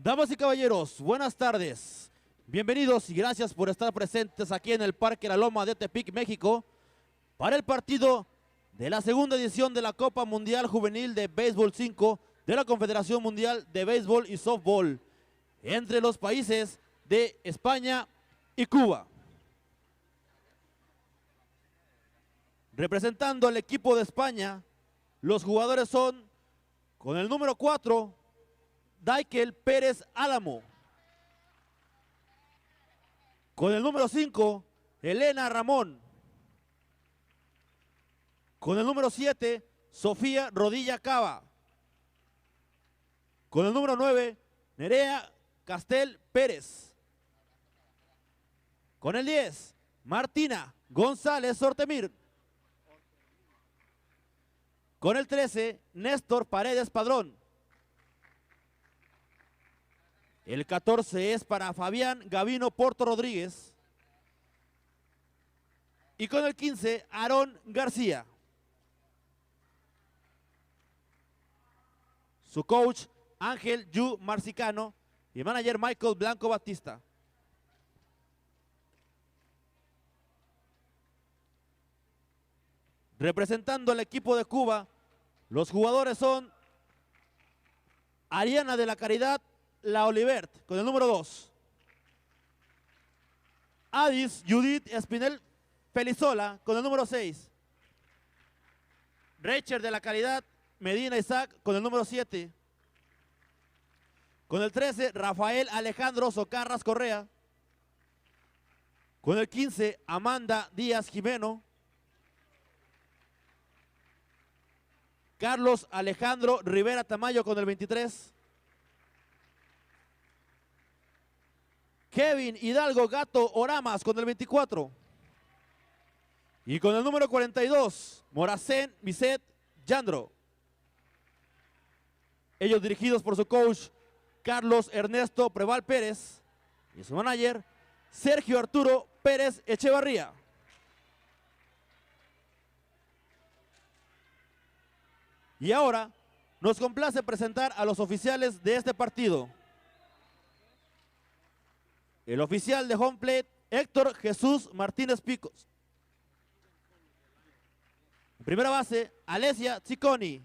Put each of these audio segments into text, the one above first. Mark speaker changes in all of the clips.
Speaker 1: Damas y caballeros, buenas tardes. Bienvenidos y gracias por estar presentes aquí en el Parque La Loma de Tepic, México, para el partido de la segunda edición de la Copa Mundial Juvenil de Béisbol 5 de la Confederación Mundial de Béisbol y Softball entre los países de España y Cuba. Representando al equipo de España, los jugadores son, con el número 4, Daikel Pérez Álamo. Con el número 5, Elena Ramón. Con el número 7, Sofía Rodilla Cava. Con el número 9, Nerea Castel Pérez. Con el 10, Martina González Sortemir. Con el 13, Néstor Paredes Padrón. El 14 es para Fabián Gavino Porto Rodríguez. Y con el 15, Aarón García. Su coach, Ángel Yu Marcicano, y manager Michael Blanco Batista. Representando al equipo de Cuba, los jugadores son Ariana de la Caridad La Olivert, con el número 2. Adis Judith Espinel Felizola, con el número 6. Rachel de la Caridad Medina Isaac, con el número 7. Con el 13, Rafael Alejandro Socarras Correa. Con el 15, Amanda Díaz Jimeno. Carlos Alejandro Rivera Tamayo con el 23. Kevin Hidalgo Gato Oramas con el 24. Y con el número 42, Moracén Miset Yandro. Ellos dirigidos por su coach, Carlos Ernesto Preval Pérez, y su manager, Sergio Arturo Pérez Echevarría. Y ahora nos complace presentar a los oficiales de este partido. El oficial de home plate, Héctor Jesús Martínez Picos. En primera base, Alesia Cicconi.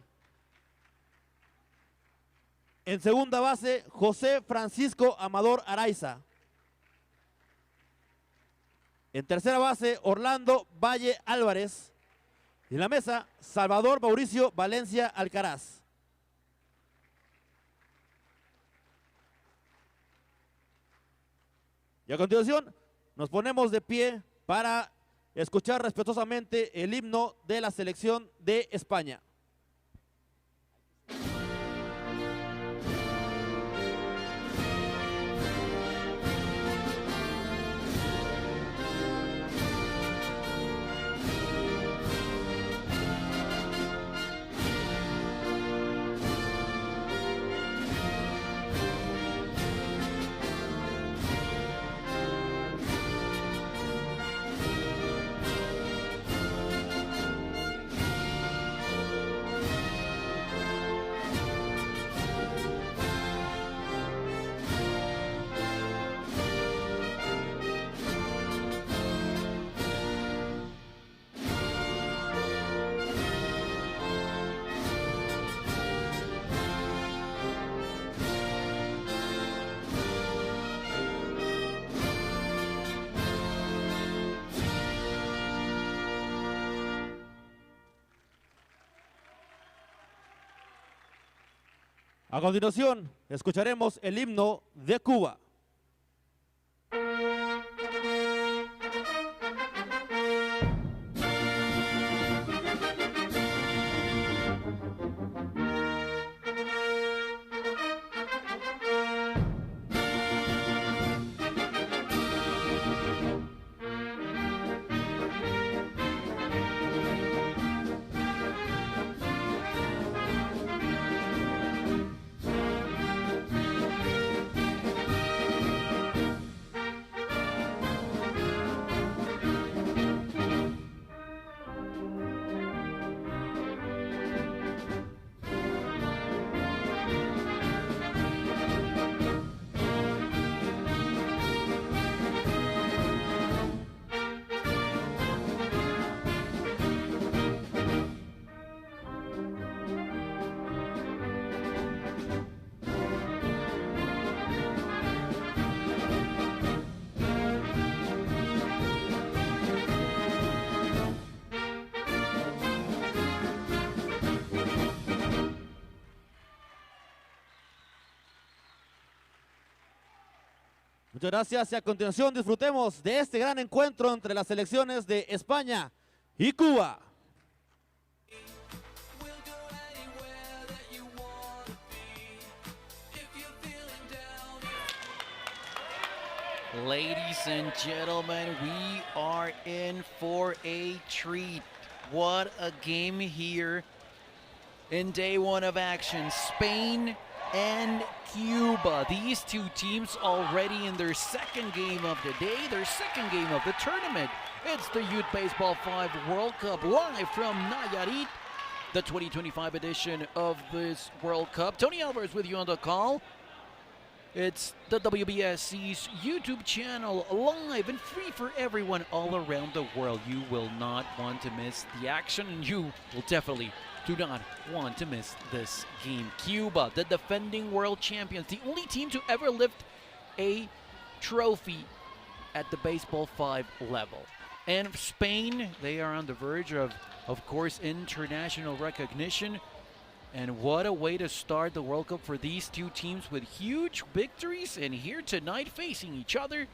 Speaker 1: En segunda base, José Francisco Amador Araiza. En tercera base, Orlando Valle Álvarez. Y en la mesa, Salvador Mauricio Valencia Alcaraz. Y a continuación, nos ponemos de pie para escuchar respetuosamente el himno de la selección de España. A continuación, escucharemos el himno de Cuba. Muchas gracias y a continuación disfrutemos de este gran encuentro entre las selecciones de España y Cuba.
Speaker 2: Ladies and gentlemen, we are in for a treat. What a game here in day one of action. Spain and Cuba. These two teams already in their second game of the day, their second game of the tournament. It's the Youth Baseball 5 World Cup live from Nayarit, the 2025 edition of this World Cup. Tony Alvarez with you on the call. It's the WBSC's YouTube channel, live and free for everyone all around the world. You will not want to miss the action, and you will definitely do not want to miss this game. Cuba, the defending world champions, the only team to ever lift a trophy at the Baseball 5 level. And Spain, they are on the verge of course, international recognition. And what a way to start the World Cup for these two teams with huge victories. And here tonight facing each other,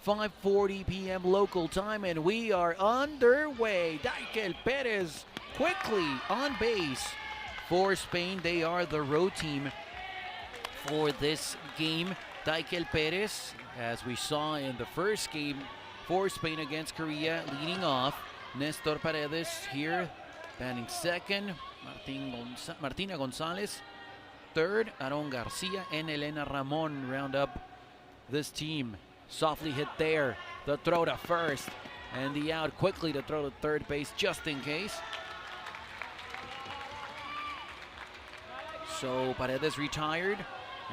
Speaker 2: 5:40 p.m. local time, and we are underway. Daikel Perez quickly on base for Spain. They are the road team for this game. Daikel Perez, as we saw in the first game for Spain against Korea, leading off. Nestor Paredes here, batting second. Martina Gonzalez third. Aaron Garcia and Elena Ramon round up this team. Softly hit there. The throw to first. And the out quickly to throw to third base just in case. So Paredes retired.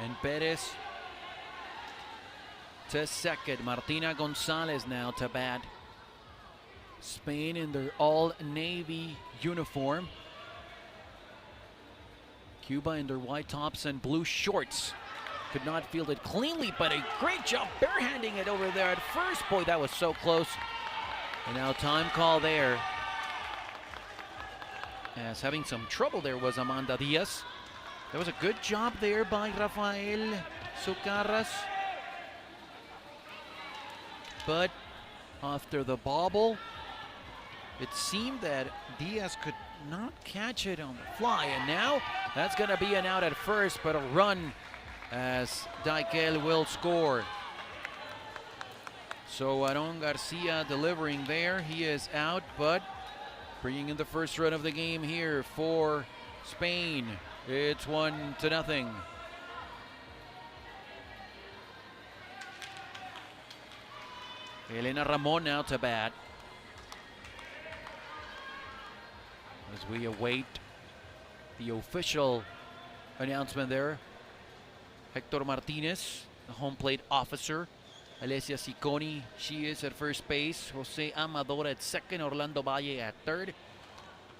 Speaker 2: And Perez to second. Martina Gonzalez now to bat. Spain in their all-navy uniform. Cuba in their white tops and blue shorts. Could not field it cleanly, but a great job barehanding it over there at first. Boy, that was so close. And now time call there. As having some trouble there was Amanda Diaz. There was a good job there by Rafael Socarras. But after the bobble, it seemed that Diaz could not catch it on the fly. And now that's going to be an out at first, but a run as Daikel will score. So Aaron Garcia delivering there. He is out, but bringing in the first run of the game here for Spain. It's 1-0. Elena Ramon now to bat. As we await the official announcement there. Hector Martinez, the home plate officer. Alessia Cicconi, she is at first base. Jose Amador at second. Orlando Valle at third.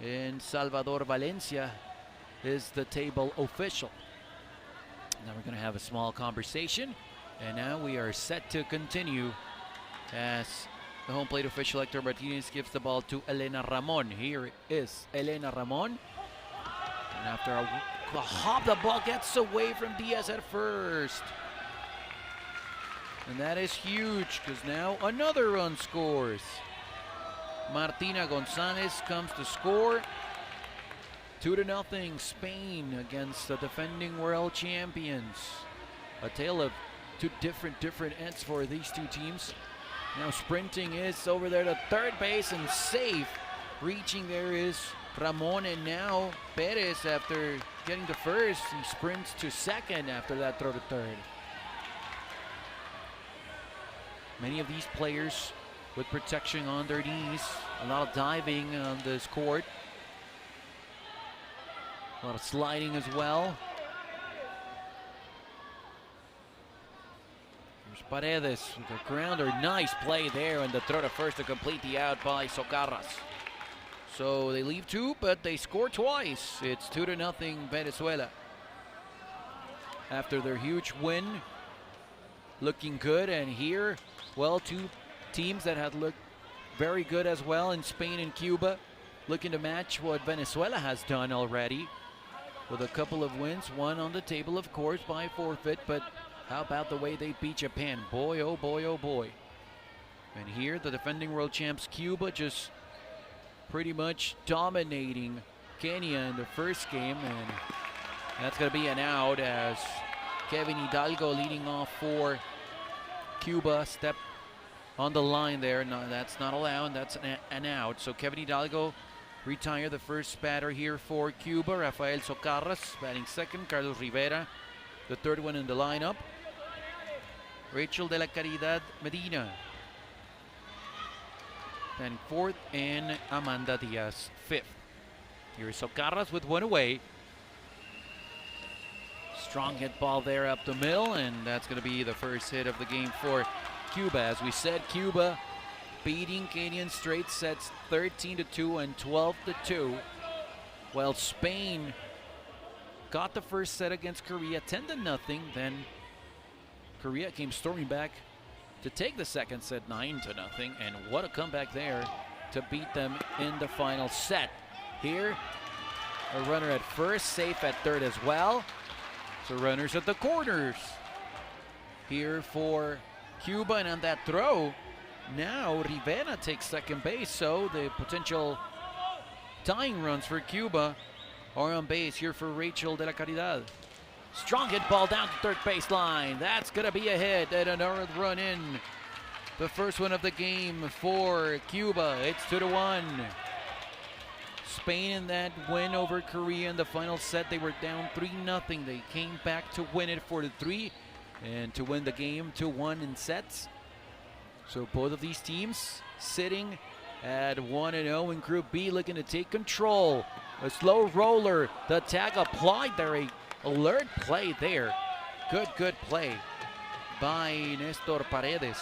Speaker 2: And Salvador Valencia is the table official. Now we're going to have a small conversation. And now we are set to continue as the home plate official Hector Martinez gives the ball to Elena Ramon. Here is Elena Ramon. And after a hop, the ball gets away from Diaz at first. And that is huge because now another run scores. Martina Gonzalez comes to score. 2-0 Spain against the defending world champions. A tale of two different ends for these two teams. Now sprinting is over there to third base and safe. Reaching there is Ramon, and now Perez, after getting to first, he sprints to second after that throw to third. Many of these players with protection on their knees. A lot of diving on this court. A lot of sliding as well. Paredes with a grounder. Nice play there, and the throw to first to complete the out by Socarras. So they leave two, but they score twice. It's 2-0 Venezuela. After their huge win, looking good. And here, well, two teams that had looked very good as well in Spain and Cuba, looking to match what Venezuela has done already with a couple of wins. One on the table, of course, by forfeit, but How about the way they beat Japan? Boy, oh boy, oh boy. And here, the defending world champs Cuba just pretty much dominating Kenya in the first game. And that's going to be an out as Kevin Hidalgo leading off for Cuba. Step on the line there. No, that's not allowed. That's an out. So Kevin Hidalgo retired, the first batter here for Cuba. Rafael Socarras batting second. Carlos Rivera, the third one in the lineup. Rachel de la Caridad Medina then fourth, and Amanda Diaz fifth. Here's Socarras with one away. Strong hit ball there up the middle, and that's going to be the first hit of the game for Cuba. As we said, Cuba beating Kenya in straight sets 13-2 and 12-2. While Spain got the first set against Korea 10-0, then Korea came storming back to take the second set 9-0, and what a comeback there to beat them in the final set. Here, a runner at first, safe at third as well. So runners at the corners here for Cuba, and on that throw, now Rivera takes second base, so the potential tying runs for Cuba are on base here for Rachel de la Caridad. Strong hit ball down to third baseline. That's going to be a hit and another run in. The first one of the game for Cuba. It's 2-1. Spain in that win over Korea in the final set. They were down 3-0. They came back to win it 4-3 and to win the game 2-1 in sets. So both of these teams sitting at 1-0 in Group B, looking to take control. A slow roller. The tag applied there. A alert play there. Good play by Nestor Paredes.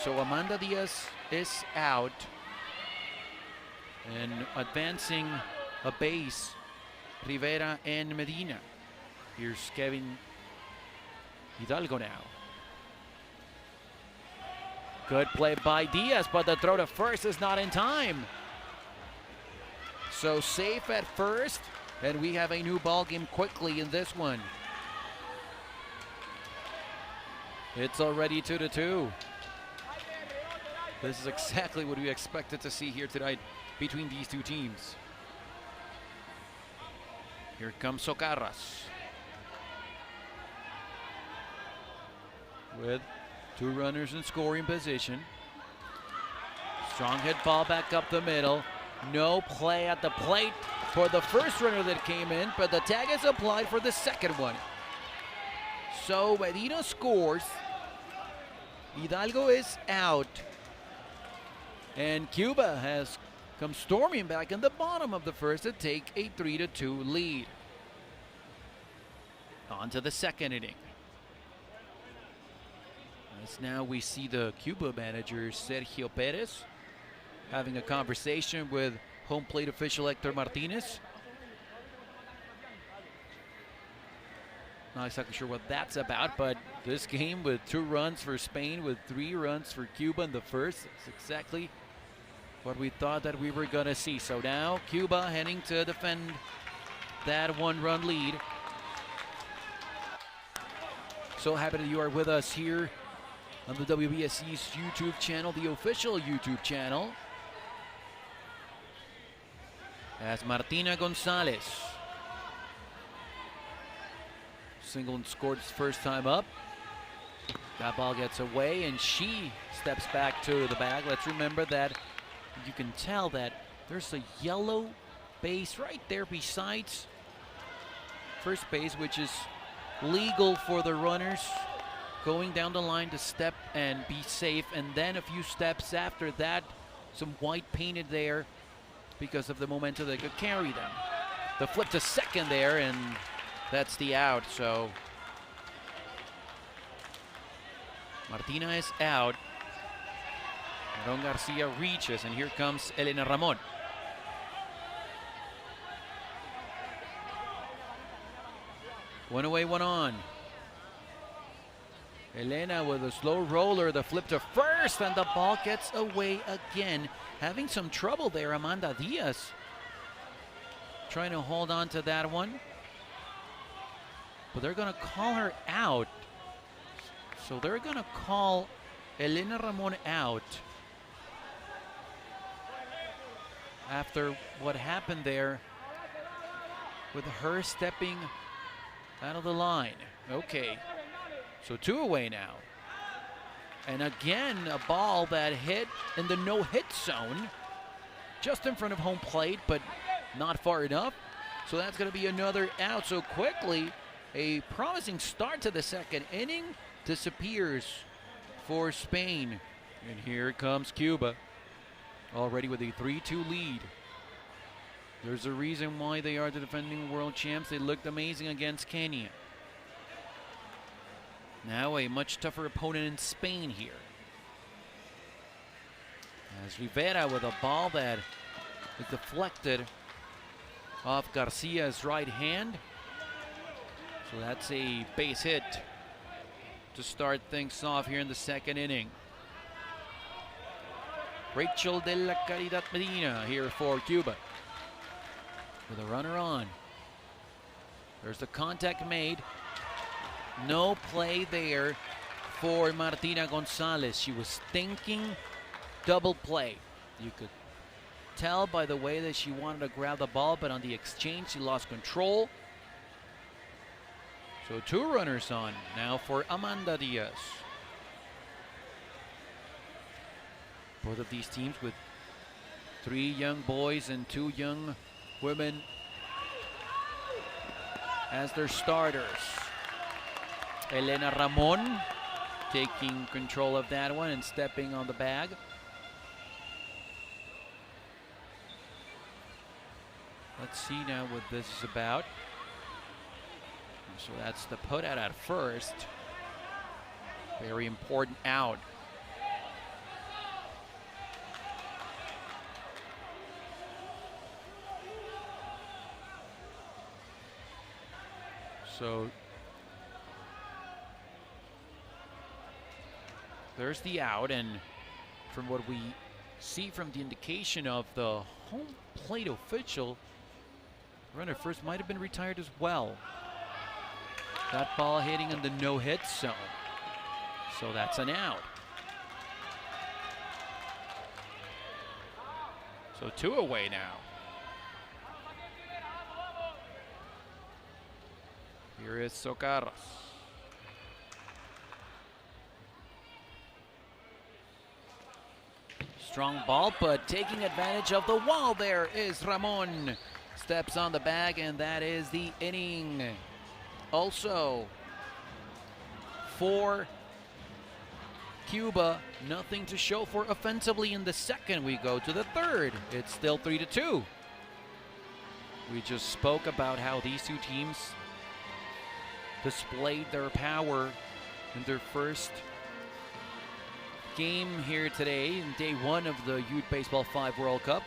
Speaker 2: So Amanda Diaz is out. And advancing a base, Rivera and Medina. Here's Kevin Hidalgo now. Good play by Diaz, but the throw to first is not in time. So safe at first, and we have a new ball game quickly in this one. It's already 2-2. This is exactly what we expected to see here tonight between these two teams. Here comes Socarras with two runners in scoring position. Strong hit ball back up the middle. No play at the plate for the first runner that came in, but the tag is applied for the second one. So Medina scores. Hidalgo is out. And Cuba has come storming back in the bottom of the first to take a 3-2 lead. On to the second inning. As now we see the Cuba manager Sergio Perez having a conversation with home plate official Hector Martinez. Not exactly sure what that's about, but this game with 2 runs for Spain, with 3 runs for Cuba in the first, it's exactly what we thought that we were going to see. So now Cuba heading to defend that 1-run lead. So happy that you are with us here on the WBSC's YouTube channel, the official YouTube channel. As Martina Gonzalez. Single and scored his first time up. That ball gets away and she steps back to the bag. Let's remember that you can tell that there's a yellow base right there besides first base, which is legal for the runners going down the line to step and be safe. And then a few steps after that, some white painted there because of the momentum that could carry them. The flip to second there, and that's the out. So Martina is out. Aaron Garcia reaches, and here comes Elena Ramon. One away, one on. Elena with a slow roller, the flip to first, and the ball gets away again. Having some trouble there, Amanda Diaz trying to hold on to that one. But they're going to call her out. So they're going to call Elena Ramon out after what happened there with her stepping out of the line. Okay, so 2 away now. And again, a ball that hit in the no-hit zone, just in front of home plate, but not far enough. So that's going to be another out. So quickly, a promising start to the second inning disappears for Spain. And here comes Cuba, already with a 3-2 lead. There's a reason why they are the defending world champs. They looked amazing against Kenya. Now a much tougher opponent in Spain here. As Rivera with a ball that is deflected off Garcia's right hand. So that's a base hit to start things off here in the second inning. Rachel de la Caridad Medina here for Cuba, with a runner on. There's the contact made. No play there for Martina Gonzalez. She was thinking double play. You could tell by the way that she wanted to grab the ball, but on the exchange she lost control. So 2 runners on now for Amanda Diaz. Both of these teams with 3 young boys and 2 young women as their starters. Elena Ramon taking control of that one and stepping on the bag. Let's see now what this is about. So that's the put out at first. Very important out. So there's the out, and from what we see from the indication of the home plate official, runner first might have been retired as well. That ball hitting in the no-hit zone. So that's an out. So 2 away now. Here is Socarras. Strong ball, but taking advantage of the wall there is Ramon. Steps on the bag, and that is the inning. Also, for Cuba, nothing to show for offensively in the second. We go to the third. It's still 3-2. We just spoke about how these 2 teams displayed their power in their first game here today in day 1 of the Youth Baseball 5 World Cup.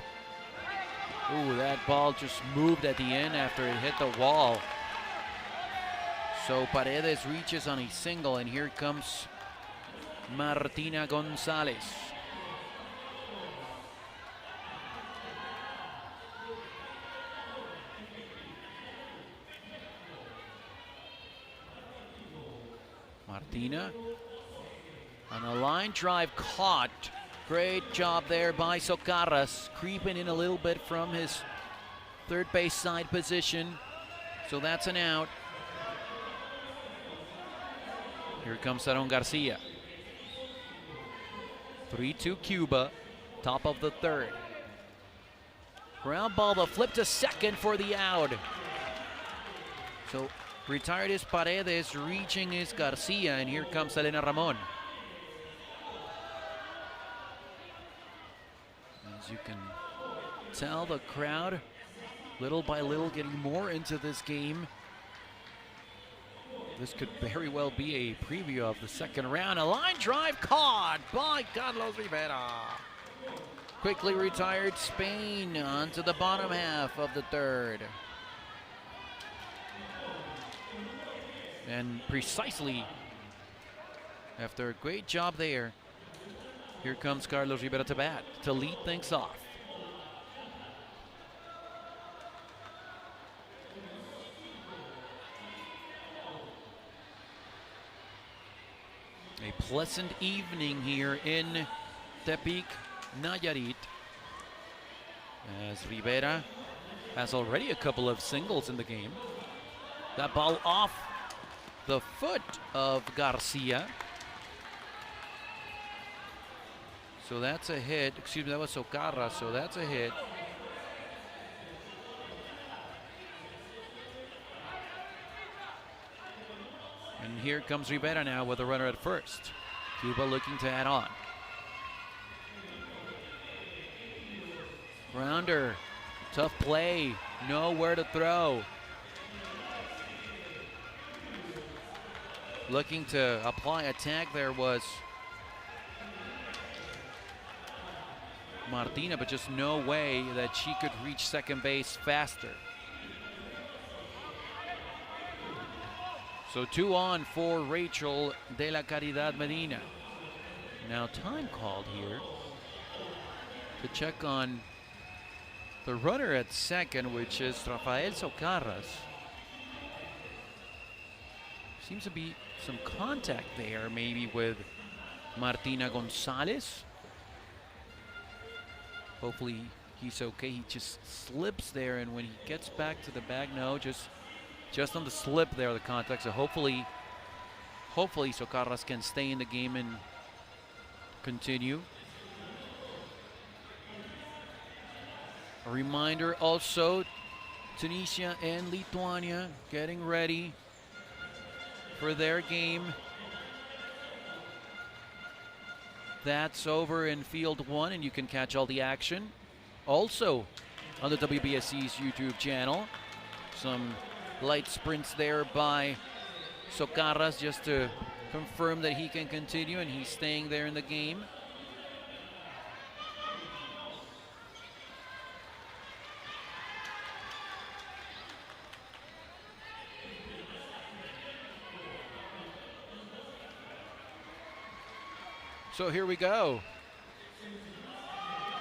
Speaker 2: Ooh, that ball just moved at the end after it hit the wall. So Paredes reaches on a single, and here comes Martina Gonzalez. Martina on a line drive caught. Great job there by Socarras, creeping in a little bit from his third base side position. So that's an out. Here comes Aaron Garcia. 3-2 Cuba, top of the third. Ground ball, the flip to second for the out. So retired is Paredes, reaching is Garcia, and here comes Elena Ramon. As you can tell, the crowd, little by little, getting more into this game. This could very well be a preview of the second round. A line drive caught by Carlos Rivera. Quickly retired Spain onto the bottom half of the third. And precisely after a great job there, here comes Carlos Rivera to bat to lead things off. A pleasant evening here in Tepic, Nayarit, as Rivera has already a couple of singles in the game. That ball off the foot of Garcia. So that's a hit. Excuse me, that was Socarra, so that's a hit. And here comes Rivera now with a runner at first. Cuba looking to add on. Grounder, tough play, nowhere to throw. Looking to apply a tag there was Martina, but just no way that she could reach second base faster. So 2 on for Rachel de la Caridad Medina. Now time called here to check on the runner at second, which is Rafael Socarras. Seems to be some contact there, maybe with Martina Gonzalez. Hopefully he's okay. He just slips there, and when he gets back to the bag, no, just on the slip there, the contact. So hopefully Socarras can stay in the game and continue. A reminder also, Tunisia and Lithuania getting ready for their game. That's over in field 1, and you can catch all the action also on the WBSC's YouTube channel. Some light sprints there by Socarras just to confirm that he can continue, and he's staying there in the game. So here we go.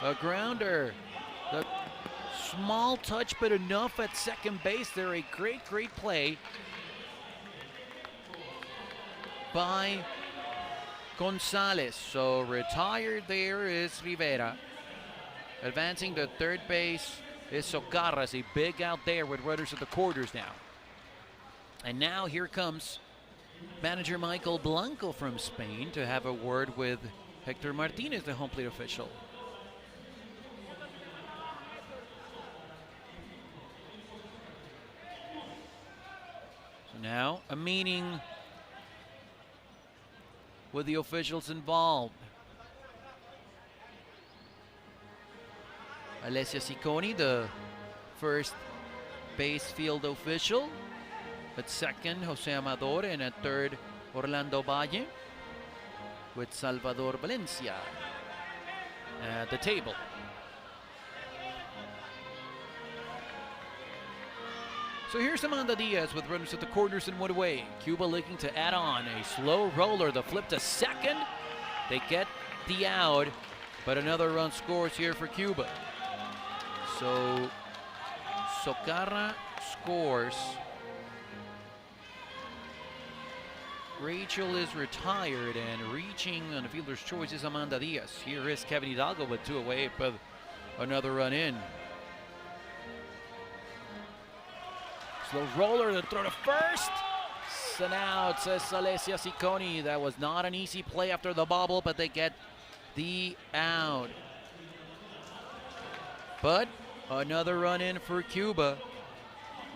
Speaker 2: A grounder. The small touch, but enough at second base there. A great play by Gonzalez. So retired there is Rivera. Advancing to third base is Socarras. A big out there with runners at the quarters now. And now here comes manager Michael Blanco from Spain to have a word with Hector Martinez, the home plate official. So now a meeting with the officials involved. Alessia Cicconi, the first base field official. At second, Jose Amador, and at third, Orlando Valle, with Salvador Valencia at the table. So here's Amanda Diaz with runners at the corners and one away. Cuba looking to add on a slow roller. The flip to second. They get the out, but another run scores here for Cuba. So Socarra scores. Rachel is retired, and reaching on the fielder's choice is Amanda Diaz. Here is Kevin Hidalgo with 2 away, but another run in. Slow roller, the throw to first. So now it says Alessia Cicconi. That was not an easy play after the bobble, but they get the out. But another run in for Cuba.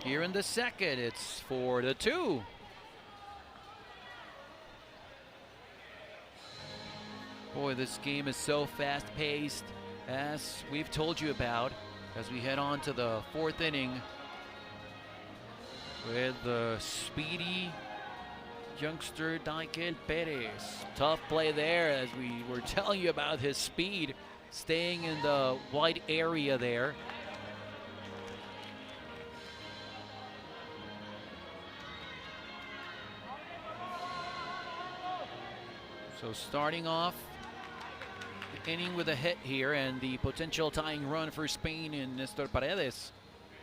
Speaker 2: Here in the second, it's 4-2. Boy, this game is so fast-paced, as we've told you about, as we head on to the 4th inning with the speedy youngster Daikel Perez. Tough play there, as we were telling you about his speed, staying in the white area there. So starting off the inning with a hit here, and the potential tying run for Spain in Nestor Paredes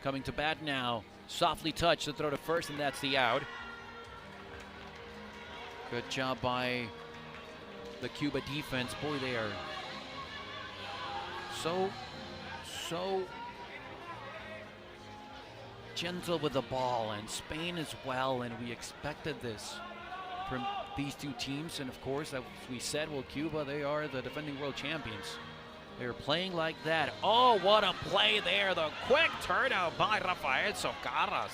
Speaker 2: coming to bat now. Softly touched to throw to first, and that's the out. Good job by the Cuba defense. Boy, they are so gentle with the ball, and Spain as well, and we expected this from these two teams. And of course, as we said, well, Cuba, they are the defending world champions. They're playing like that. Oh, what a play there. The quick turnout by Rafael Socarras.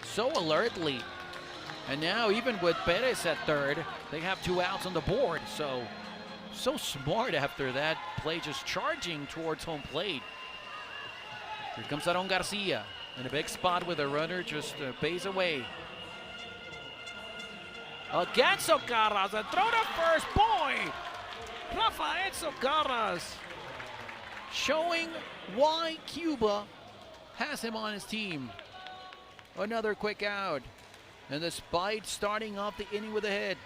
Speaker 2: So alertly. And now even with Perez at third, they have 2 outs on the board. So smart after that play, just charging towards home plate. Here comes Aaron Garcia in a big spot with a runner just a base away. Again, Socarras, and throw to first. Boy, Rafael Socarras showing why Cuba has him on his team. Another quick out. And despite starting off the inning with a hit,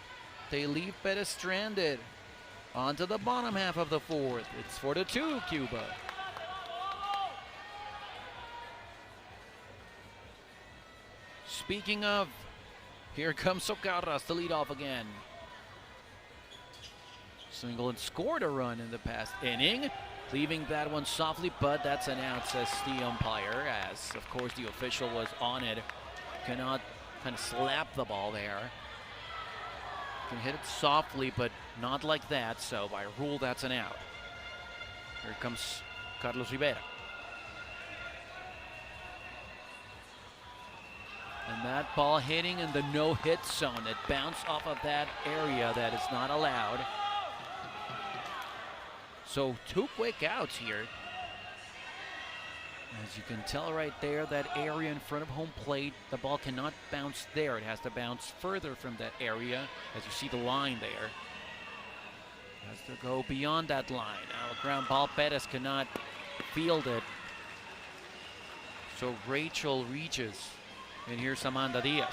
Speaker 2: they leave Perez stranded onto the bottom half of the 4th. It's 4-2, Cuba. Speaking of, here comes Socarras to lead off again. Single and scored a run in the past inning, leaving that one softly, but that's an out, says the umpire, as of course the official was on it. Cannot kind of slap the ball there. Can hit it softly, but not like that, so by rule that's an out. Here comes Carlos Rivera. And that ball hitting in the no-hit zone. It bounced off of that area that is not allowed. So 2 quick outs here. As you can tell right there, that area in front of home plate, the ball cannot bounce there. It has to bounce further from that area, as you see the line there. It has to go beyond that line. Now a ground ball, Perez cannot field it. So Rachel reaches. And here's Amanda Diaz.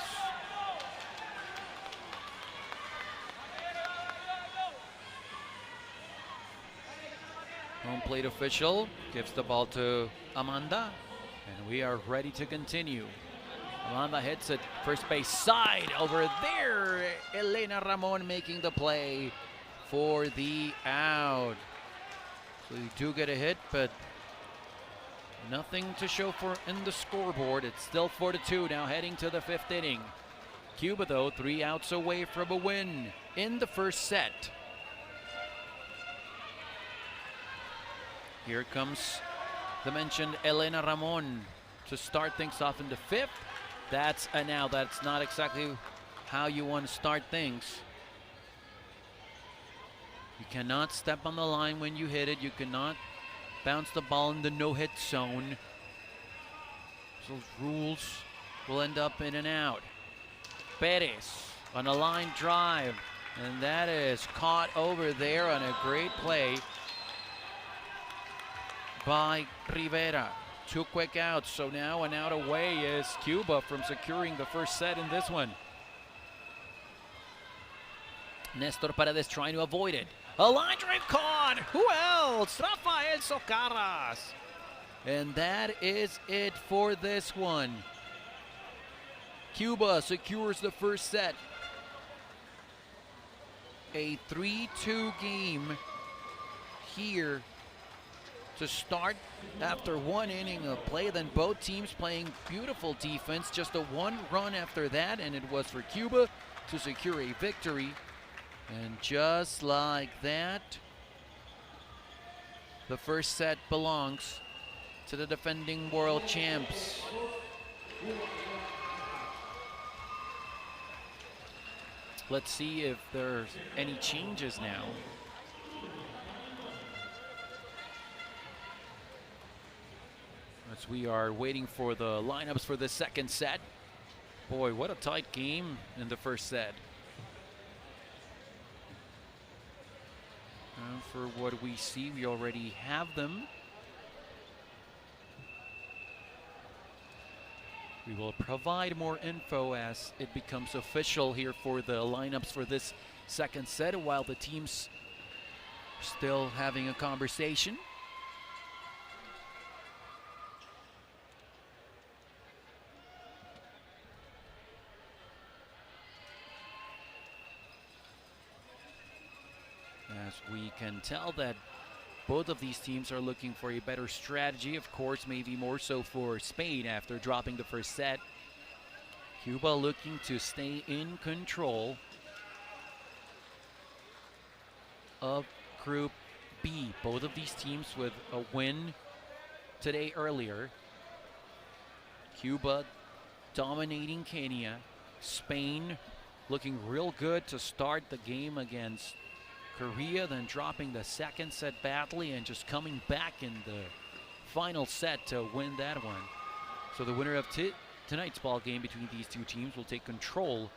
Speaker 2: Home plate official gives the ball to Amanda, and we are ready to continue. Amanda hits it first base side over there. Elena Ramon making the play for the out. So you do get a hit, but nothing to show for in the scoreboard. It's still 4-2 now, heading to the 5th inning. Cuba, though, 3 outs away from a win in the first set. Here comes the mentioned Elena Ramon to start things off in the 5th. That's an out. That's not exactly how you want to start things. You cannot step on the line when you hit it. You cannot bounce the ball in the no-hit zone. Those rules will end up in and out. Perez on a line drive, and that is caught over there on a great play by Rivera. 2 quick outs, so now an out away is Cuba from securing the first set in this one. Nestor Paredes trying to avoid it. A line drive caught. Who else? Rafael Socarras. And that is it for this one. Cuba secures the first set. A 3-2 game here to start after 1 inning of play. Then both teams playing beautiful defense. Just a 1 run after that, and it was for Cuba to secure a victory. And just like that, the first set belongs to the defending world champs. Let's see if there's any changes now. As we are waiting for the lineups for the second set. Boy, what a tight game in the first set. For what we see, we already have them. We will provide more info as it becomes official here for the lineups for this second set, while the teams are still having a conversation. as we can tell that both of these teams are looking for a better strategy. Of course, maybe more so for Spain after dropping the first set. Cuba looking to stay in control of Group B. Both of these teams with a win today earlier. Cuba dominating Kenya. Spain looking real good to start the game against Korea, then dropping the second set badly and just coming back in the final set to win that one. So the winner of tonight's ball game between these two teams will take control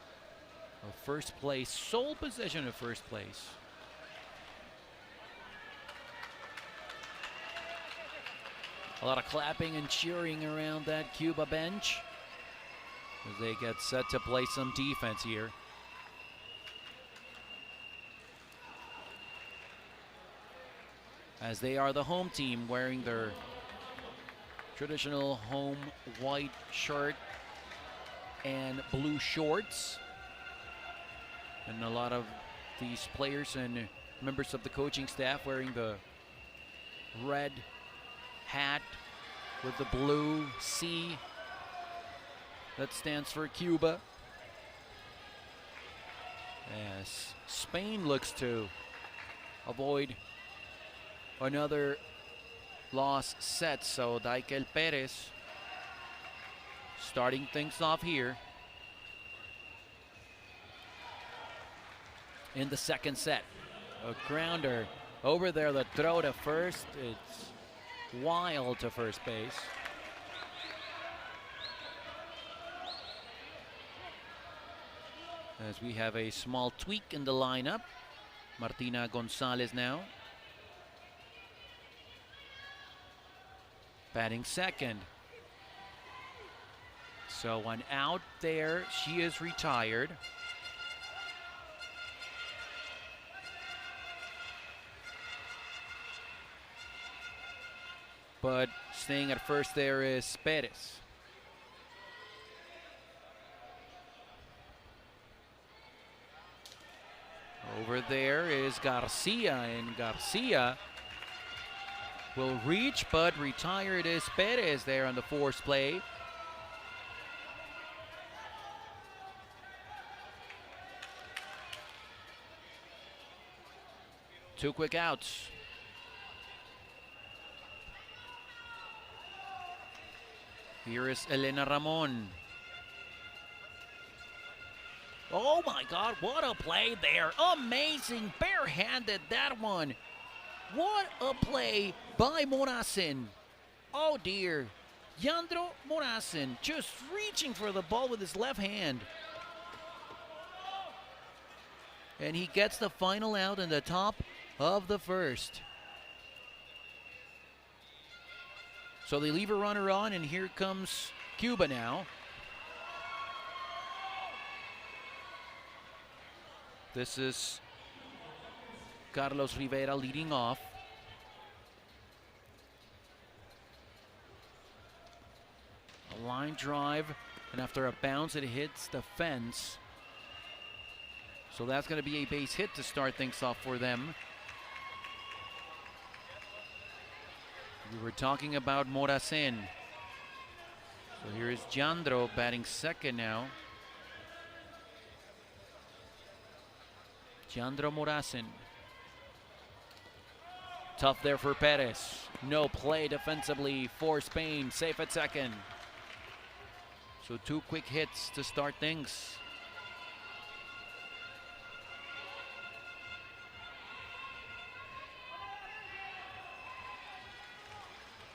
Speaker 2: of first place, sole possession of first place. A lot of clapping and cheering around that Cuba bench as they get set to play some defense here. As they are the home team, wearing their traditional home white shirt and blue shorts. And a lot of these players and members of the coaching staff wearing the red hat with the blue C that stands for Cuba. As Spain looks to avoid another lost set, so Daikel Perez starting things off here in the second set. A grounder over there, the throw to first. It's wild to first base. As we have a small tweak in the lineup. Martina Gonzalez now batting second. So one out there, she is retired. But staying at first there is Perez. Over there is Garcia, and Garcia will reach, but retired is Perez there on the force play. Two quick outs. Here is Elena Ramon. Oh my God, what a play there. Amazing, barehanded that one. What a play by Morasin. Oh dear. Yandro Morasin just reaching for the ball with his left hand. And he gets the final out in the top of the first. So they leave a runner on, and here comes Cuba now. This is Carlos Rivera leading off. A line drive, and after a bounce, it hits the fence. So that's going to be a base hit to start things off for them. We were talking about Morasin. So here is Jandro batting second now. Jandro Morasin. Tough there for Perez. No play defensively for Spain. Safe at second. So two quick hits to start things.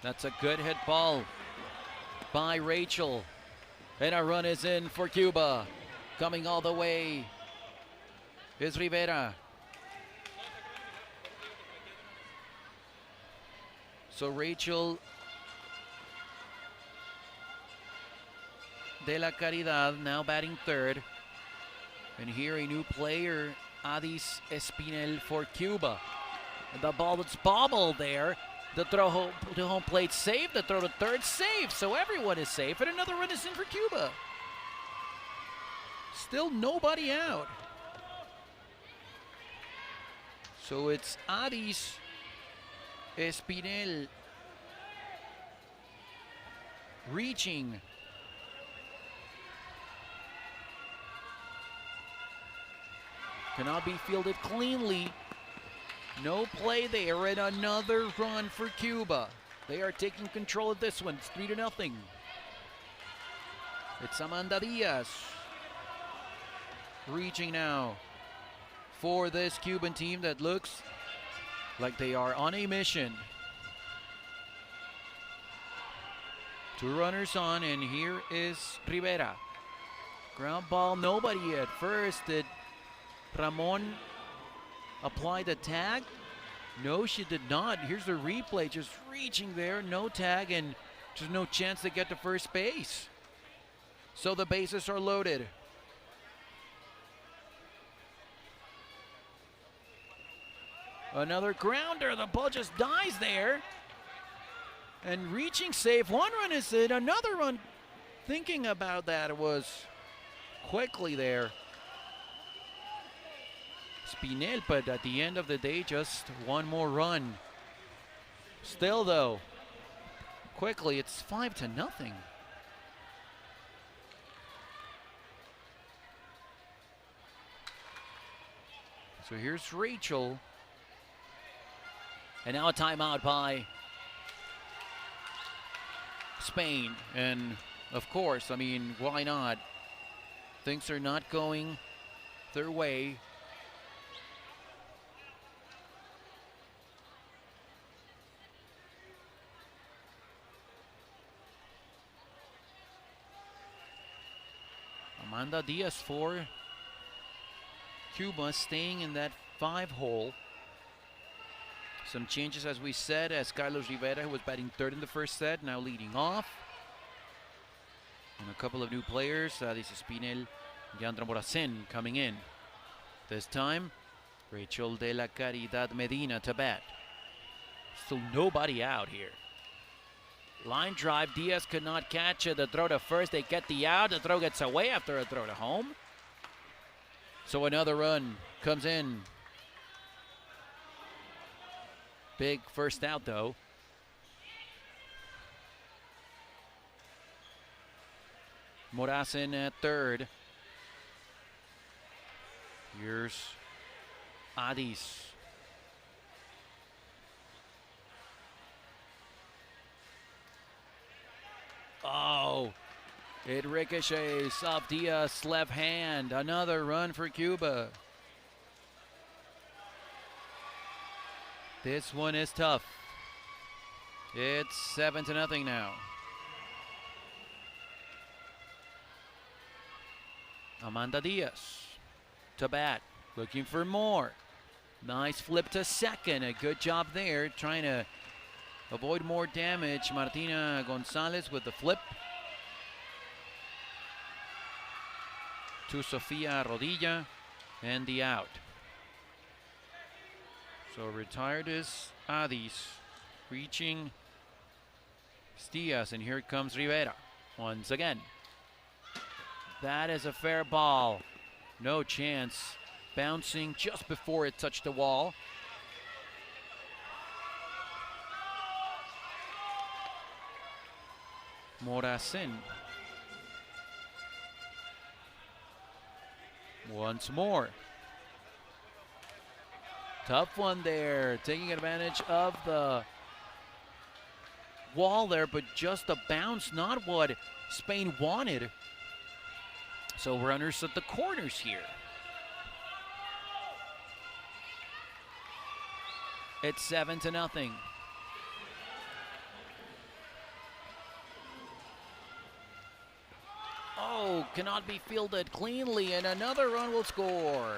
Speaker 2: That's a good hit ball by Rachel. And a run is in for Cuba. Coming all the way is Rivera. So Rachel de la Caridad now batting third. And here a new player, Adis Espinel for Cuba. And the ball that's bobbled there. The throw to home plate safe, the throw to third safe. So everyone is safe, and another run is in for Cuba. Still nobody out. So it's Adis Espinel reaching. Cannot be fielded cleanly. No play there, and another run for Cuba. They are taking control of this one. It's 3-0. It's Amanda Diaz reaching now for this Cuban team that looks like they are on a mission. 2 runners on, and here is Rivera. Ground ball, nobody at first. Did Ramon apply the tag? No, she did not. Here's the replay, just reaching there, no tag, and just no chance to get to first base. So the bases are loaded. Another grounder, the ball just dies there. And reaching safe, 1 run is in, another run. Thinking about that, it was quickly there. Spinel, but at the end of the day, just 1 more run. Still though, quickly, it's 5-0. So here's Rachel. And now a timeout by Spain. And of course, I mean, why not? Things are not going their way. Amanda Diaz for Cuba, staying in that 5-hole. Some changes, as we said, as Carlos Rivera, who was batting 3rd in the first set, now leading off. And a couple of new players, Adis Espinel, Leandra Moracen coming in. This time, Rachel de la Caridad Medina to bat. Still nobody out here. Line drive, Diaz could not catch it. The throw to first, they get the out. The throw gets away after a throw to home. So another run comes in. Big first out though. Moracen at 3rd. Here's Adis. Oh, it ricochets off Diaz's left hand. Another run for Cuba. This one is tough. It's 7-0 now. Amanda Diaz to bat, looking for more. Nice flip to second. A good job there, trying to avoid more damage. Martina Gonzalez with the flip. To Sofia Rodilla and the out. So retired is Adis, reaching Diaz, and here comes Rivera once again. That is a fair ball. No chance. Bouncing just before it touched the wall. Moracen. Once more. Tough one there, taking advantage of the wall there, but just a bounce, not what Spain wanted. So runners at the corners here. It's 7-0. Oh, cannot be fielded cleanly, and another run will score.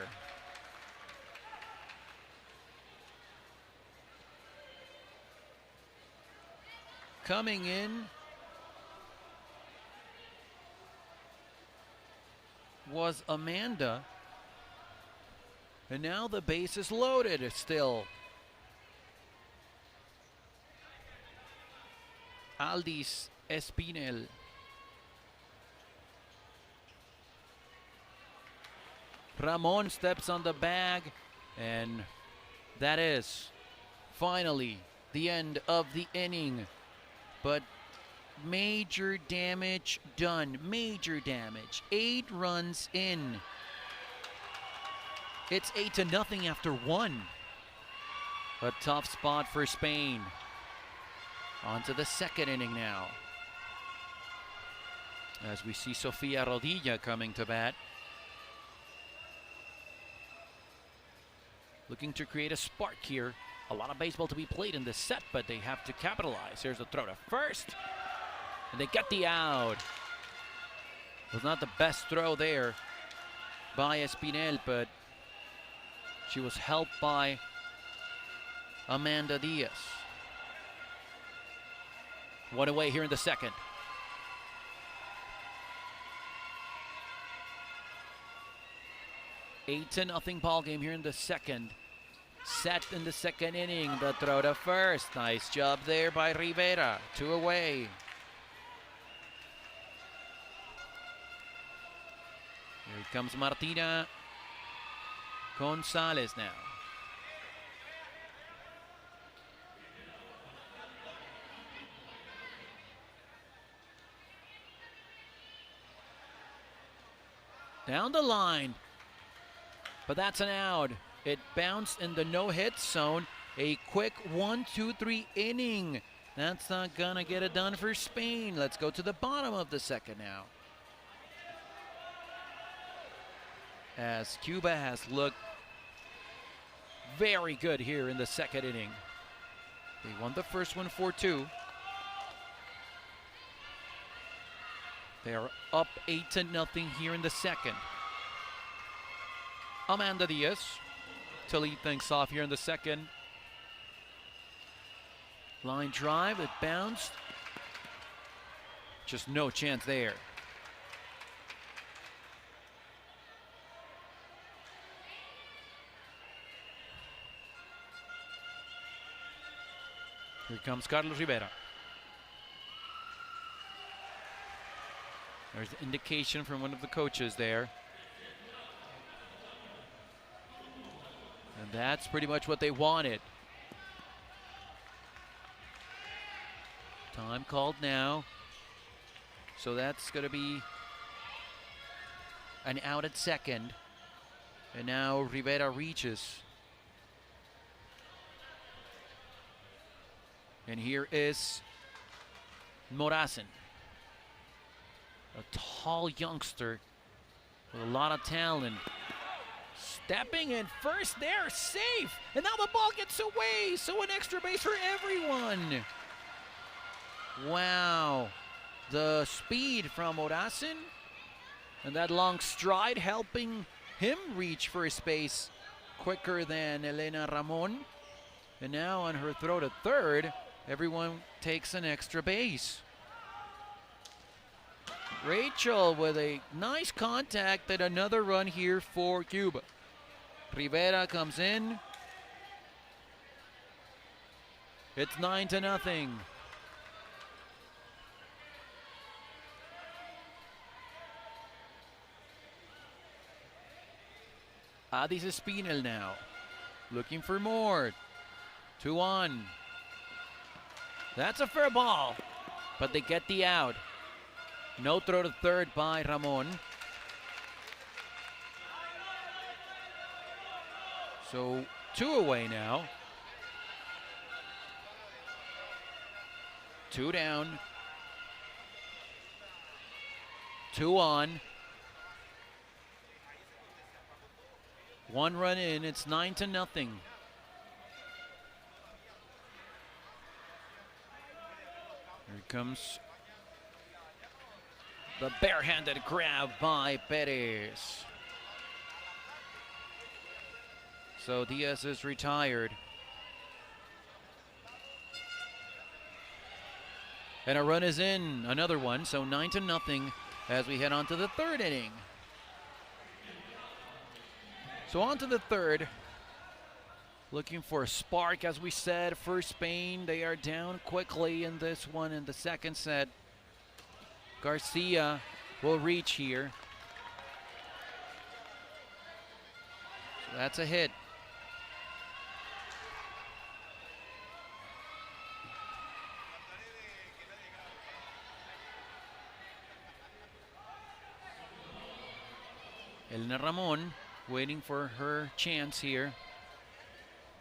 Speaker 2: Coming in was Amanda. And now the base is loaded still. Adis Espinel. Ramon steps on the bag, and that is finally the end of the inning. But major damage done. Major damage. 8 runs in. It's 8-0 after 1. A tough spot for Spain. On to the second inning now, as we see Sofia Rodilla coming to bat. Looking to create a spark here. A lot of baseball to be played in this set, but they have to capitalize. Here's a throw to first, and they get the out. It was not the best throw there by Espinel, but she was helped by Amanda Diaz. One away here in the second. Eight to nothing ball game here in the second. Set in the second inning. The throw to first. Nice job there by Rivera. 2 away. Here comes Martina Gonzalez now. Down the line, but that's an out. It bounced in the no-hit zone. A quick 1-2-3 inning. That's not gonna get it done for Spain. Let's go to the bottom of the second now, as Cuba has looked very good here in the second inning. They won the first one 4-2. They are up 8-0 here in the second. Amanda Diaz to lead things off here in the second. Line drive, it bounced. Just no chance there. Here comes Carlos Rivera. There's the indication from one of the coaches there. And that's pretty much what they wanted. Time called now. So that's going to be an out at second. And now Rivera reaches. And here is Morazan. A tall youngster with a lot of talent. Stepping in first there, safe. And now the ball gets away, so an extra base for everyone. Wow. The speed from Morazan and that long stride helping him reach first base quicker than Elena Ramon. And now on her throw to third, everyone takes an extra base. Rachel with a nice contact and another run here for Cuba. Rivera comes in. It's 9-0. Adis Espinel now, looking for more. 2-1. That's a fair ball, but they get the out. No throw to third by Ramon. So 2 away now. 2 down. 2 on. 1 run in. It's 9-0. Here comes the barehanded grab by Perez. So Diaz is retired. And a run is in, another one, so 9-0 as we head on to the third inning. So on to the third. Looking for a spark, as we said, for Spain. They are down quickly in this one in the second set. Garcia will reach here. So that's a hit. Elena Ramon waiting for her chance here.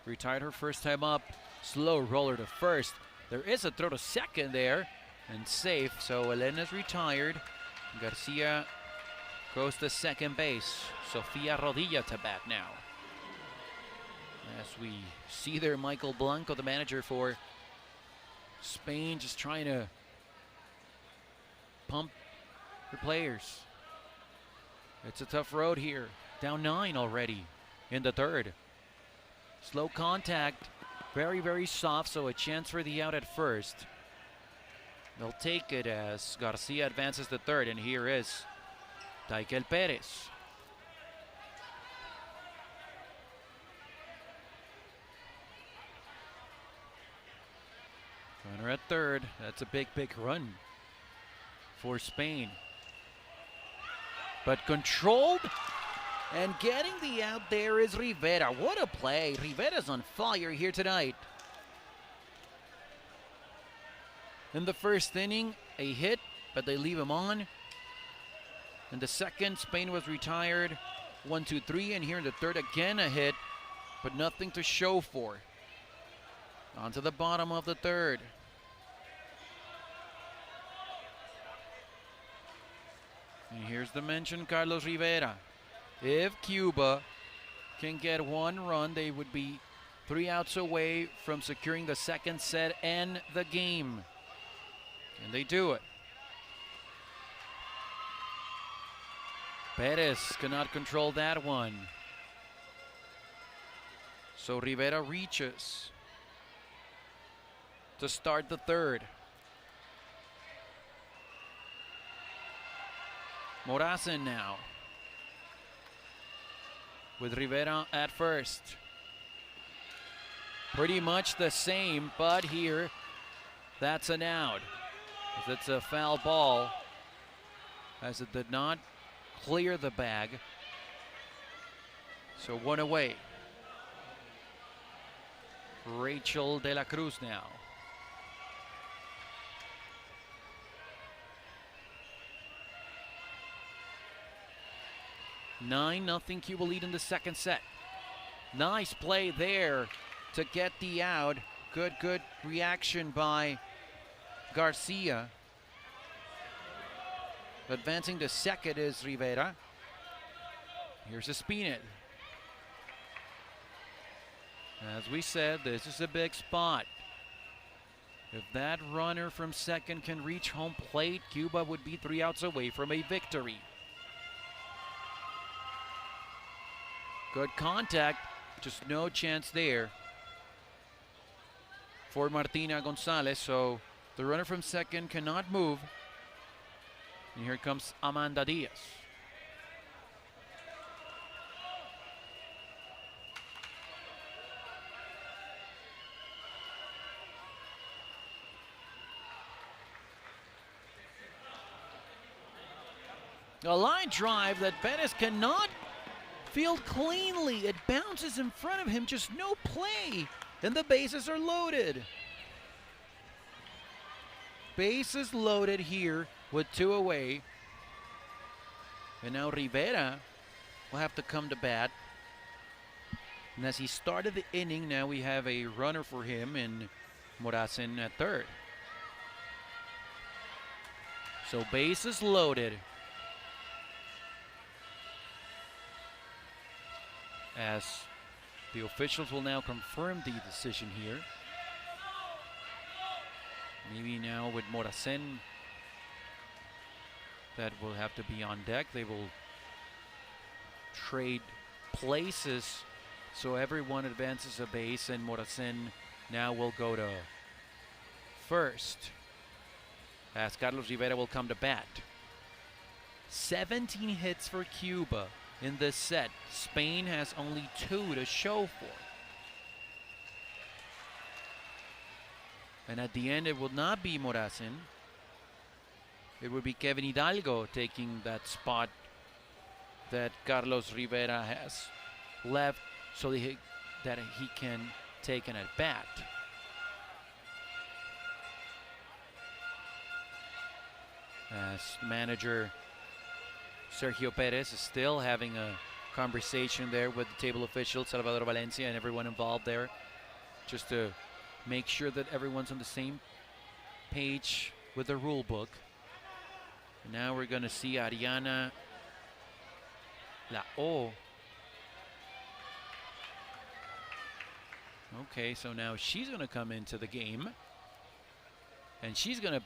Speaker 2: Retired her first time up. Slow roller to first. There is a throw to second there and safe. So Elena's retired. Garcia goes to second base. Sofia Rodilla to bat now. As we see there, Michael Blanco, the manager for Spain, just trying to pump her players. It's a tough road here. Down 9 already in the third. Slow contact, very, very soft, so a chance for the out at first. They'll take it as Garcia advances to third, and here is Taikel Perez. Runner at third. That's a big, big run for Spain. But controlled, and getting the out there is Rivera. What a play. Rivera's on fire here tonight. In the first inning, a hit, but they leave him on. In the second, Spain was retired. 1, 2, 3, and here in the third, again a hit, but nothing to show for. On to the bottom of the third. And here's the mention, Carlos Rivera. If Cuba can get one run, they would be 3 outs away from securing the second set and the game. Can they do it? Perez cannot control that one. So Rivera reaches to start the third. Morazan now with Rivera at first. Pretty much the same, but here that's an out. It's a foul ball as it did not clear the bag. So 1 away. Rachel De La Cruz now. Nothing Cuba lead in the second set. Nice play there to get the out. Good reaction by Garcia. Advancing to second is Rivera. Here's Espinal. As we said, this is a big spot. If that runner from second can reach home plate, Cuba would be 3 outs away from a victory. Good contact, just no chance there for Martina Gonzalez. So the runner from second cannot move. And here comes Amanda Diaz. A line drive that Perez cannot field cleanly. It bounces in front of him, just no play, and the bases are loaded. Bases loaded here with 2 away. And now Rivera will have to come to bat. And as he started the inning, now we have a runner for him in Morazan at third. So bases loaded. As the officials will now confirm the decision here. Maybe now with Morazan that will have to be on deck. They will trade places so everyone advances a base, and Morazan now will go to first as Carlos Rivera will come to bat. 17 hits for Cuba in this set. Spain has only 2 to show for. And at the end, it will not be Morazan. It would be Kevin Hidalgo taking that spot that Carlos Rivera has left so that he can take an at-bat. As manager Sergio Perez is still having a conversation there with the table officials, Salvador Valencia and everyone involved there, just to make sure that everyone's on the same page with the rule book. And now we're going to see Ariana Lao. Okay, so now she's going to come into the game. And she's going to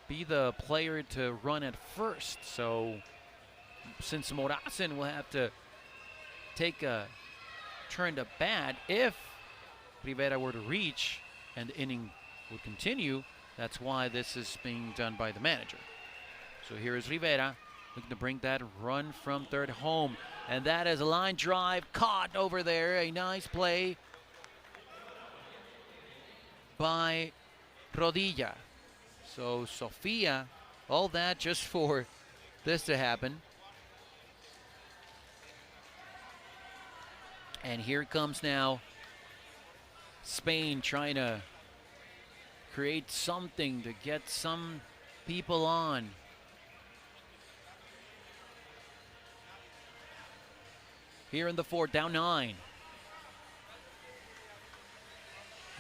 Speaker 2: be the player to run at first. So since Morazan will have to take a turn to bat if Rivera were to reach and the inning would continue, that's why this is being done by the manager. So here is Rivera looking to bring that run from third home. And that is a line drive caught over there. A nice play by Rodilla. So Sofia, all that just for this to happen. And here comes now Spain trying to create something to get some people on. Here in the fourth, down 9.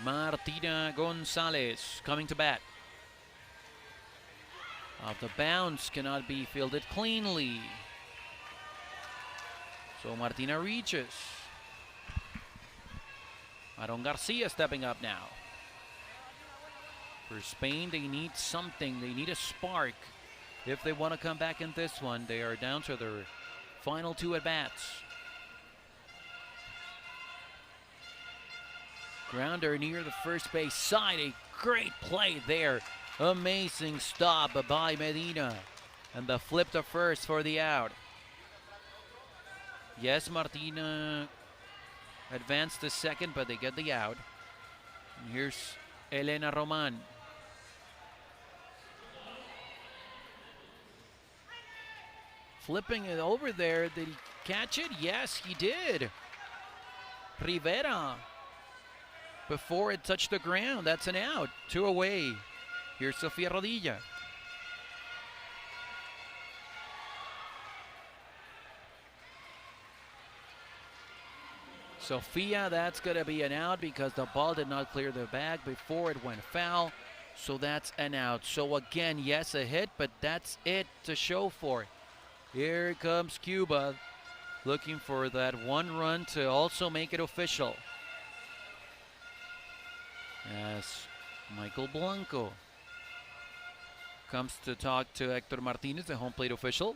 Speaker 2: Martina Gonzalez coming to bat. Off the bounce, cannot be fielded cleanly. So Martina reaches. Aaron Garcia stepping up now. For Spain, they need something. They need a spark if they want to come back in this one. They are down to their final 2 at-bats. Grounder near the first base side. A great play there. Amazing stop by Medina. And the flip to first for the out. Yes, Martina advanced to second, but they get the out. And here's Elena Roman. Flipping it over there. Did he catch it? Yes, he did. Rivera. Before it touched the ground. That's an out. 2 away. Here's Sofia Rodilla. Sofia, that's going to be an out because the ball did not clear the bag before it went foul. So that's an out. So again, yes, a hit, but that's it to show for it. Here comes Cuba looking for that 1 run to also make it official. As Michael Blanco comes to talk to Hector Martinez, the home plate official,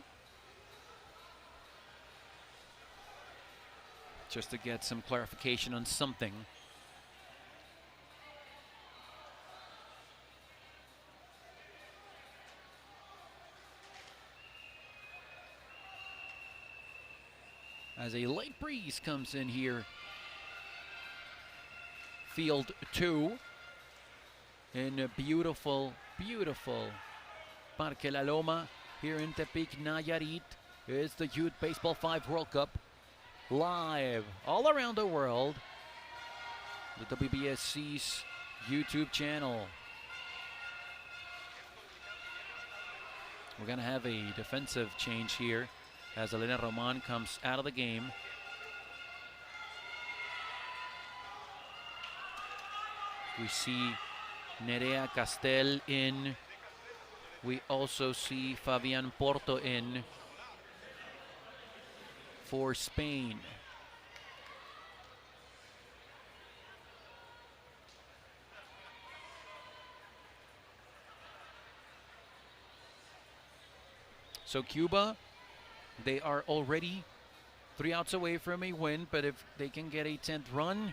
Speaker 2: just to get some clarification on something. As a light breeze comes in here. Field 2 in a beautiful, beautiful Parque La Loma here in Tepic, Nayarit. It's the Youth Baseball 5 World Cup live all around the world. The WBSC's YouTube channel. We're going to have a defensive change here as Elena Roman comes out of the game. We see Nerea Castel in. We also see Fabian Porto in for Spain. So Cuba, they are already 3 outs away from a win, but if they can get a 10th run,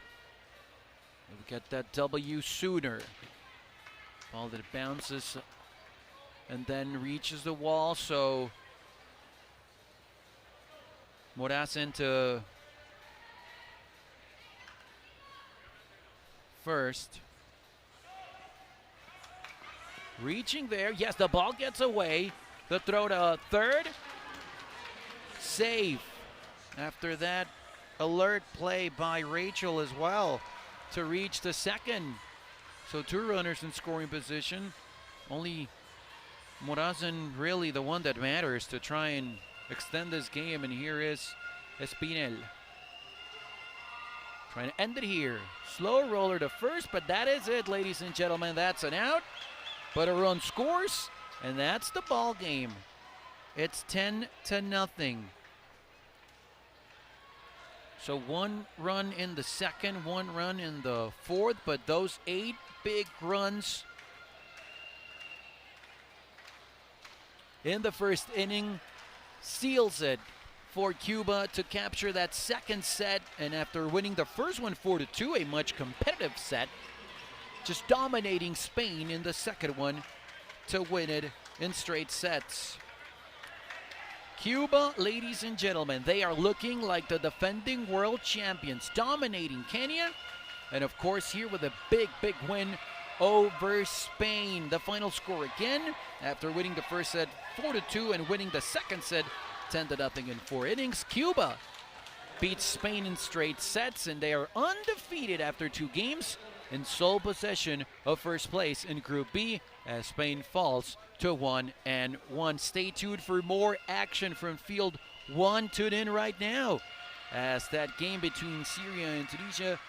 Speaker 2: we'll get that W sooner. Ball that bounces and then reaches the wall, so Morazan to first. Reaching there, yes, the ball gets away. The throw to third. Save. After that alert play by Rachel as well to reach the second. So 2 runners in scoring position. Only Morazan really the one that matters to try and extend this game, and here is Espinel. Trying to end it here. Slow roller to first, but that is it, ladies and gentlemen. That's an out, but a run scores, and that's the ball game. It's 10-0. So 1 run in the second, 1 run in the fourth, but those 8 big runs in the first inning seals it for Cuba to capture that second set, and after winning the first one 4-2, a much competitive set, just dominating Spain in the second one to win it in straight sets. Cuba, ladies and gentlemen, they are looking like the defending world champions, dominating Kenya, and of course here with a big win over Spain. The final score again, after winning the first set 4-2 and winning the second set 10-0 in 4 innings, Cuba beats Spain in straight sets, and they are undefeated after 2 games in sole possession of first place in Group B as Spain falls to 1-1. Stay tuned for more action from Field 1. Tune in right now as that game between Syria and Tunisia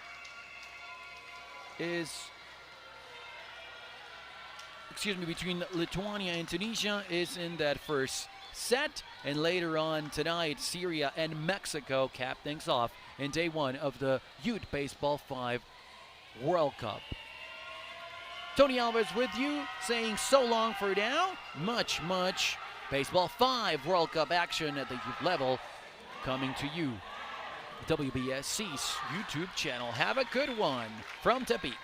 Speaker 2: between Lithuania and Tunisia is in that first set, and later on tonight, Syria and Mexico cap things off in day 1 of the Youth Baseball 5 World Cup. Tony Alvarez with you, saying so long for now. Much Baseball 5 World Cup action at the youth level coming to you. WBSC's YouTube channel. Have a good one from Tepic.